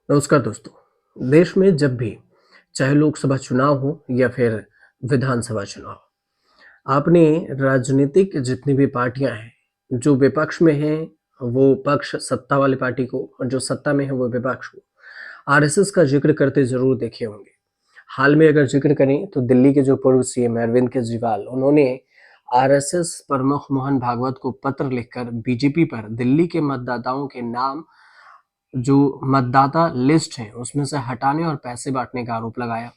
नमस्कार दोस्तों। देश में जब भी चाहे लोकसभा चुनाव हो या फिर विधानसभा चुनाव, आपने राजनीतिक जितनी भी पार्टियां हैं, जो विपक्ष में हैं वो पक्ष सत्ता वाली पार्टी को और जो सत्ता में है वो विपक्ष को आरएसएस का जिक्र करते जरूर देखे होंगे। हाल में अगर जिक्र करें तो दिल्ली के जो पूर्व सीएम अरविंद केजरीवाल, उन्होंने आरएसएस प्रमुख मोहन भागवत को पत्र लिखकर बीजेपी पर दिल्ली के मतदाताओं के नाम जो मतदाता लिस्ट है उसमें से हटाने और पैसे बांटने का आरोप लगाया।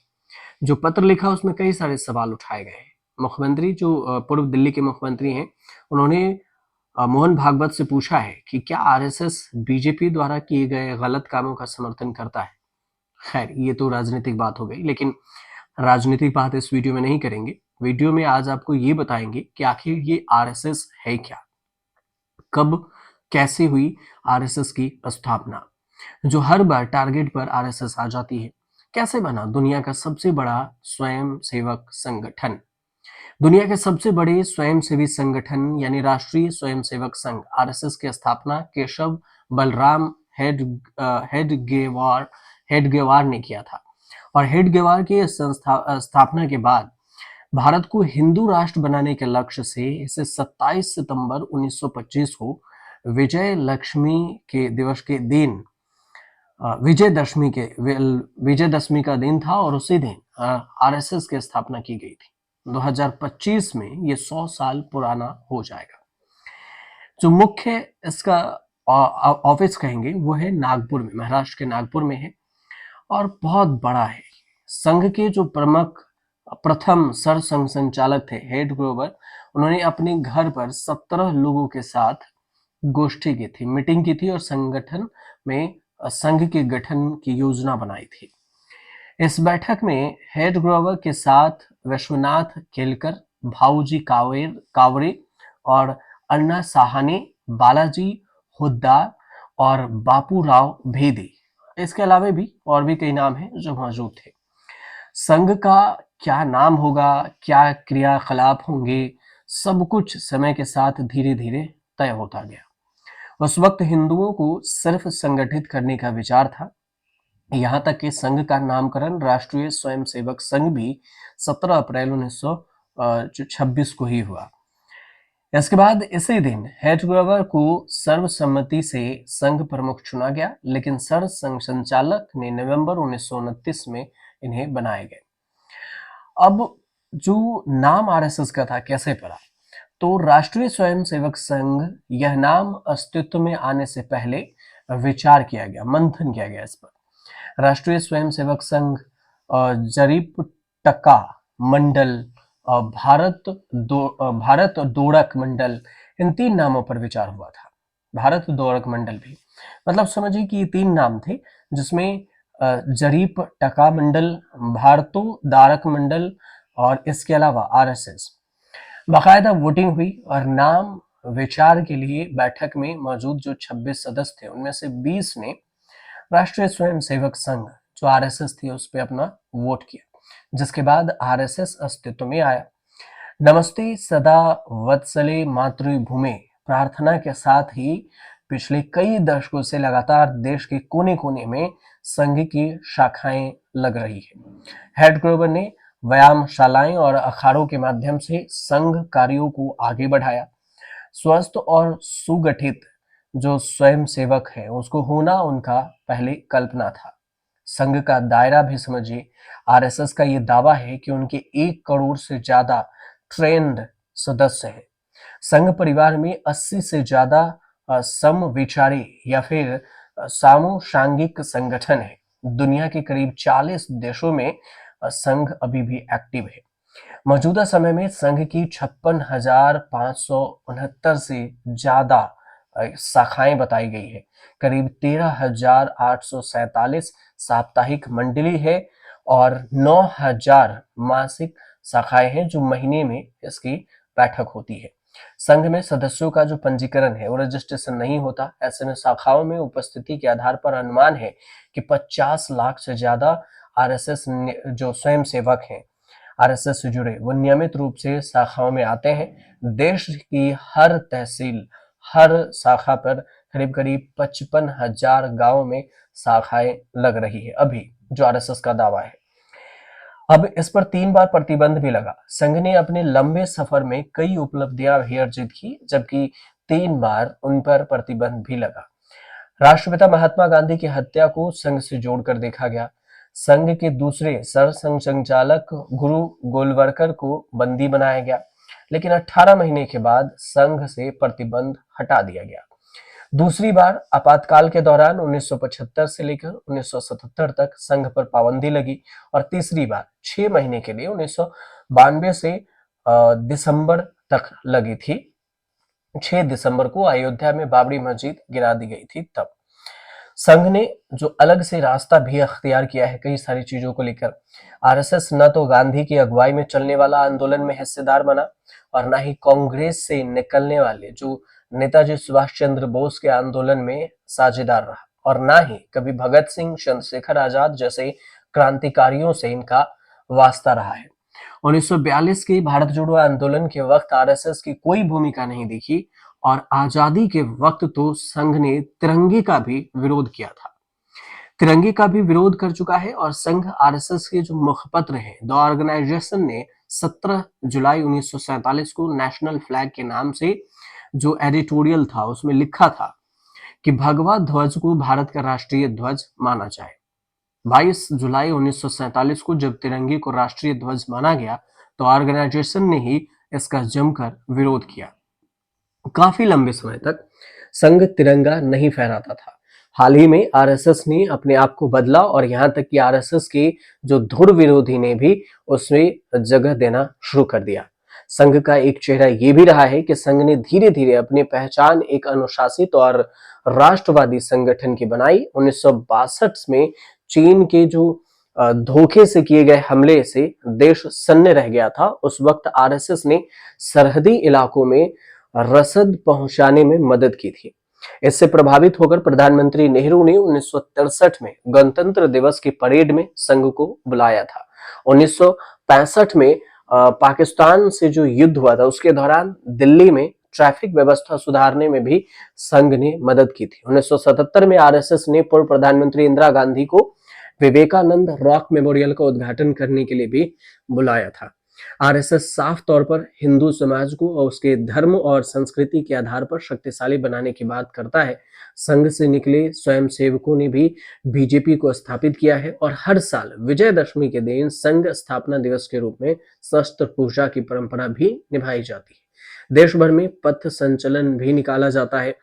जो पत्र लिखा उसमें कई सारे सवाल उठाए गए हैं। मुख्यमंत्री जो पूर्व दिल्ली के मुख्यमंत्री हैं, उन्होंने मोहन भागवत से पूछा है कि क्या आरएसएस बीजेपी द्वारा किए गए गलत कामों का समर्थन करता है। खैर, ये तो राजनीतिक बात हो गई, लेकिन राजनीतिक बात इस वीडियो में नहीं करेंगे। वीडियो में आज आपको ये बताएंगे कि आखिर ये आरएसएस है क्या, कब कैसे हुई आरएसएस की स्थापना, जो हर बार टारगेट पर आरएसएस आ जाती है, कैसे बना दुनिया का सबसे बड़ा स्वयं सेवक संगठन। दुनिया के सबसे बड़े स्वयंसेवी संगठन यानी राष्ट्रीय स्वयंसेवक संघ आरएसएस की स्थापना केशव बलराम हेडगेवार ने किया था। और हेडगेवार की स्थापना के बाद भारत को हिंदू राष्ट्र बनाने के लक्ष्य से इसे 27 सितंबर 1925 को विजयलक्ष्मी के दिवस के दिन विजयदशमी का दिन था और उसी दिन आरएसएस की स्थापना की गई थी। 2025 में ये 100 साल पुराना हो जाएगा। जो मुख्य इसका ऑफिस कहेंगे वो है नागपुर में, महाराष्ट्र के नागपुर में है और बहुत बड़ा है। संघ के जो प्रथम सरसंघ संचालक थे हेड ग्रोवर, उन्होंने अपने घर पर 17 लोगों के साथ गोष्ठी की थी, मीटिंग की थी और संगठन में संघ के गठन की योजना बनाई थी। इस बैठक में हेड ग्रोवर के साथ विश्वनाथ केलकर, भाऊजी कावरे और अन्ना साहनी, बालाजी हुद्दार और बापू राव भेदी, इसके अलावा भी और भी कई नाम हैं जो मौजूद थे। संघ का क्या नाम होगा, क्या क्रियाकलाप होंगे, सब कुछ समय के साथ धीरे धीरे तय होता गया। उस वक्त हिंदुओं को सिर्फ संगठित करने का विचार था। यहाँ तक कि संघ का नामकरण राष्ट्रीय स्वयंसेवक संघ भी 17 अप्रैल 1926 को ही हुआ। इसके बाद इसी दिन हेड ग्रोवर को सर्वसम्मति से संघ प्रमुख चुना गया, लेकिन सरसंघ संचालक ने नवंबर 1929 में इन्हें बनाए गए। अब जो नाम आरएसएस का था कैसे पड़ा, तो राष्ट्रीय स्वयंसेवक संघ यह नाम अस्तित्व में आने से पहले विचार किया गया, मंथन किया गया इस पर। राष्ट्रीय स्वयंसेवक संघ, जरीपटका मंडल, भारत दोड़क मंडल, इन 3 नामों पर विचार हुआ था। भारत दोड़क मंडल भी, मतलब समझिए कि ये 3 नाम थे, जिसमें जरीप टका मंडल, भारतो दारक मंडल और इसके अलावा आरएसएस। बाकायदा वोटिंग हुई और नाम विचार के लिए बैठक में मौजूद जो 26 सदस्य थे, उनमें से 20 ने राष्ट्रीय स्वयंसेवक संघ जो आरएसएस थी उस पर अपना वोट किया, जिसके बाद आरएसएस अस्तित्व में आया। नमस्ते सदा वत्सले मातृभूमि प्रार्थना के साथ ही पिछले कई दशकों से लगातार देश के कोने कोने में संघ की शाखाएं लग रही है। हेड ग्रोवर ने व्यायामशालाएं और अखाड़ों के माध्यम से संघ कार्यों को आगे बढ़ाया। स्वस्थ और सुगठित जो स्वयंसेवक है उसको होना उनका पहले कल्पना था। संघ का दायरा भी समझिए। आरएसएस का ये दावा है कि उनके 1 करोड़ से ज्यादा ट्रेंड सदस्य हैं। संघ परिवार में 80 से ज्यादा समविचारी या फिर सामूहिक संगठन है। दुनिया के करीब 40 देशों में संघ अभी भी एक्टिव है। मौजूदा समय में संघ की 56,569 से ज्यादा शाखाएं बताई गई है। करीब 13,847 साप्ताहिक मंडली है और 9,000 मासिक शाखाएं हैं जो महीने में इसकी बैठक होती है। संघ में सदस्यों का जो पंजीकरण है वो रजिस्ट्रेशन नहीं होता। ऐसे में शाखाओं में उपस्थिति के आधार पर अनुमान है कि 50 लाख से ज्यादा आरएसएस जो स्वयंसेवक हैं आरएसएस से जुड़े, वो नियमित रूप से शाखाओं में आते हैं। देश की हर तहसील, हर शाखा पर करीब करीब 55,000 गांवों में शाखाएं लग रही है अभी, जो आरएसएस का दावा है। अब इस पर 3 बार प्रतिबंध भी लगा। संघ ने अपने लंबे सफर में कई उपलब्धियां भी अर्जित की, जबकि 3 बार उन पर प्रतिबंध भी लगा। राष्ट्रपिता महात्मा गांधी की हत्या को संघ से जोड़कर देखा गया। संघ के दूसरे सरसंघ संचालक गुरु गोलवलकर को बंदी बनाया गया, लेकिन 18 महीने के बाद संघ से प्रतिबंध हटा दिया गया। दूसरी बार आपातकाल के दौरान 1975 से लेकर 1977 तक संघ पर पाबंदी लगी, और तीसरी बार 6 महीने के लिए 1992 से दिसंबर तक लगी थी। 6 दिसंबर को अयोध्या में बाबरी मस्जिद गिरा दी गई थी। तब संघ ने जो अलग से रास्ता भी अख्तियार किया है कई सारी चीजों को लेकर। आरएसएस न तो गांधी की अगुवाई में चलने वाला आंदोलन में हिस्सेदार बना, और न ही कांग्रेस से निकलने वाले जो नेताजी सुभाष चंद्र बोस के आंदोलन में साझेदार रहा, और न ही कभी भगत सिंह, चंद्रशेखर आजाद जैसे क्रांतिकारियों से इनका वास्ता रहा है। 1942 के भारत जोड़ो आंदोलन के वक्त आरएसएस की कोई भूमिका नहीं दिखी, और आजादी के वक्त तो संघ ने तिरंगे का भी विरोध किया था। तिरंगे का भी विरोध कर चुका है, और संघ आरएसएस के जो मुखपत्र हैं, द ऑर्गेनाइजेशन ने 17 जुलाई 1947 को नेशनल फ्लैग के नाम से जो एडिटोरियल था उसमें लिखा था कि भगवा ध्वज को भारत का राष्ट्रीय ध्वज माना जाए। 22 जुलाई 1947 को जब तिरंगे को राष्ट्रीय ध्वज माना गया तो ऑर्गेनाइजेशन ने ही इसका जमकर विरोध किया। काफी लंबे समय तक संघ तिरंगा नहीं फहराता था। हाल ही में आरएसएस ने अपने आप को बदला, और यहां तक कि आरएसएस के जो धुर विरोधी ने भी उसमें जगह देना शुरू कर दिया। संघ का एक चेहरा ये भी रहा है कि संघ ने धीरे धीरे अपनी पहचान एक अनुशासित और राष्ट्रवादी संगठन की बनाई। 1962 में चीन के जो धोखे से किए गए हमले से देश सन्न रह गया था। उस वक्त आरएसएस ने सरहदी इलाकों में रसद पहुंचाने में मदद की थी। इससे प्रभावित होकर प्रधानमंत्री नेहरू ने 1963 में गणतंत्र दिवस की परेड में संघ को बुलाया था। 1965 में पाकिस्तान से जो युद्ध हुआ था उसके दौरान दिल्ली में ट्रैफिक व्यवस्था सुधारने में भी संघ ने मदद की थी। 1977 में आरएसएस ने पूर्व प्रधानमंत्री इंदिरा गांधी को विवेकानंद रॉक मेमोरियल का उद्घाटन करने के लिए भी बुलाया था। आरएसएस साफ तौर पर हिंदू समाज को और उसके धर्म और संस्कृति के आधार पर शक्तिशाली बनाने की बात करता है। संघ से निकले स्वयं सेवकों ने भी बीजेपी को स्थापित किया है, और हर साल विजयदशमी के दिन संघ स्थापना दिवस के रूप में शस्त्र पूजा की परंपरा भी निभाई जाती है। देश भर में पथ संचलन भी निकाला जाता है,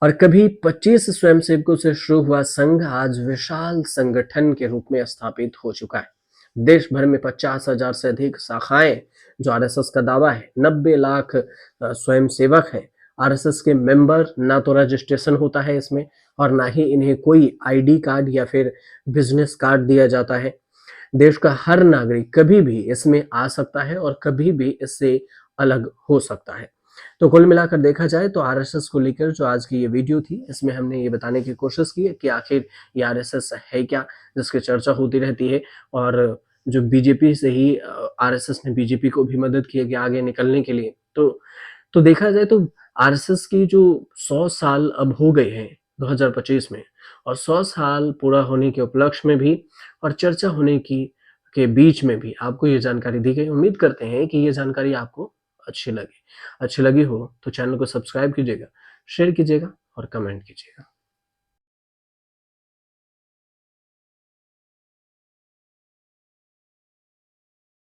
और कभी 25 स्वयंसेवकों से शुरू हुआ संघ आज विशाल संगठन के रूप में स्थापित हो चुका है। देश भर में 50,000 से अधिक शाखाएं, जो आरएसएस का दावा है। 90 लाख स्वयंसेवक हैं। आरएसएस के मेंबर ना तो रजिस्ट्रेशन होता है इसमें, और ना ही इन्हें कोई आईडी कार्ड या फिर बिजनेस कार्ड दिया जाता है। देश का हर नागरिक कभी भी इसमें आ सकता है और कभी भी इससे अलग हो सकता है। तो कुल मिलाकर देखा जाए तो आरएसएस को लेकर जो आज की ये वीडियो थी, इसमें हमने ये बताने की कोशिश की है कि आखिर ये आरएसएस है क्या, जिसकी चर्चा होती रहती है। और जो बीजेपी से ही आरएसएस ने बीजेपी को भी मदद की है कि आगे निकलने के लिए। तो देखा जाए तो आरएसएस की जो 100 साल अब हो गए हैं 2025 में, और 100 साल पूरा होने के उपलक्ष्य में भी और चर्चा होने की के बीच में भी आपको ये जानकारी दी गई। उम्मीद करते हैं कि ये जानकारी आपको अच्छी लगी हो तो चैनल को सब्सक्राइब कीजिएगा, शेयर कीजिएगा और कमेंट कीजिएगा।